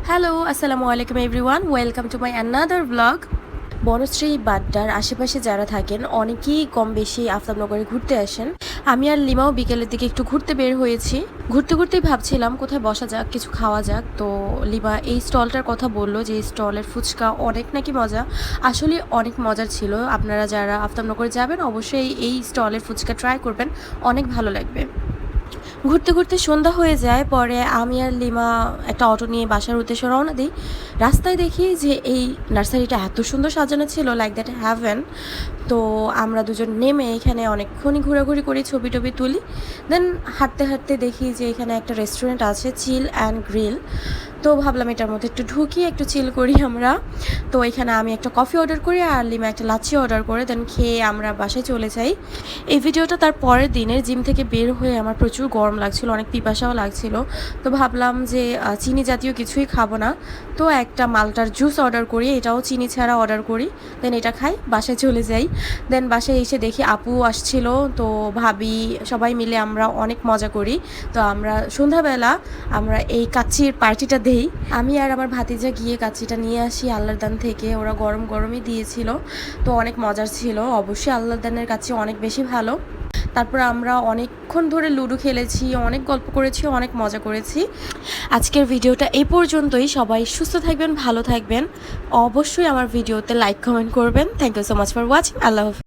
Hello, আসসালামু আলাইকুম everyone, welcome to my another blog. Banasree বাড্ডার আশেপাশে যারা থাকেন অনেকেই কম বেশি আফতাবনগরে ঘুরতে আসেন। আমি আর লিমাও বিকেলের দিকে একটু ঘুরতে বের হয়েছি। ঘুরতে ঘুরতেই ভাবছিলাম কোথায় বসা যাক, কিছু খাওয়া যাক। তো লিমা এই স্টলটার কথা বললো যে এই স্টলের ফুচকা অনেক নাকি মজা। আসলে অনেক মজার ছিল। আপনারা যারা আফতাবনগরে যাবেন অবশ্যই এই স্টলের ফুচকা ট্রাই করবেন, অনেক ভালো লাগবে। ঘুরতে ঘুরতে সন্ধ্যা হয়ে যায়, পরে আমি আর লিমা একটা অটো নিয়ে বাসার উদ্দেশ্যে রওনা দিই। রাস্তায় দেখি যে এই নার্সারিটা এত সুন্দর সাজানো ছিল, লাইক দ্যাট হ্যাভেন। তো আমরা দুজন নেমে এখানে অনেকক্ষণই ঘোরাঘুরি করি, ছবি টবি তুলি। দেন হাঁটতে হাঁটতে দেখি যে এখানে একটা রেস্টুরেন্ট আছে, চিল অ্যান্ড গ্রিল। তো ভাবলাম এটার মধ্যে একটু ঢুকি, একটু চিল করি আমরা। তো এখানে আমি একটা কফি অর্ডার করি আর লিমা একটা লাচ্ছি অর্ডার করে, দেন খেয়ে আমরা বাসায় চলে যাই। এই ভিডিওটা তার পরের দিনের। জিম থেকে বের হয়ে আমার প্রচুর গরম লাগছিল, অনেক পিপাসাও লাগছিল। তো ভাবলাম যে চিনি জাতীয় কিছুই খাবো না, তো একটা মালটার জুস অর্ডার করি, এটাও চিনি ছাড়া অর্ডার করি। দেন এটা খাই, বাসায় চলে যাই। দেন বাসায় এসে দেখি আপু আসছিল, তো ভাবি সবাই মিলে আমরা অনেক মজা করি। তো আমরা সন্ধ্যাবেলা আমরা এই কাচ্চির পার্টিটা দেই। আমি আর আমার ভাতিজা গিয়ে কাচ্চিটা নিয়ে আসি আল্লাহর দান থেকে, ওরা গরম গরমই দিয়েছিল। তো অনেক মজার ছিল, অবশ্যই আল্লাহর দানের কাচ্চি অনেক বেশি ভালো। তারপর আমরা অনেকক্ষণ ধরে লুডো খেলেছি, অনেক গল্প করেছি, অনেক মজা করেছি। আজকের ভিডিওটা এই পর্যন্তই। সবাই সুস্থ থাকবেন, ভালো থাকবেন। অবশ্যই আমার ভিডিওতে লাইক কমেন্ট করবেন। Thank you so much for watching. আল্লাহ হাফেজ।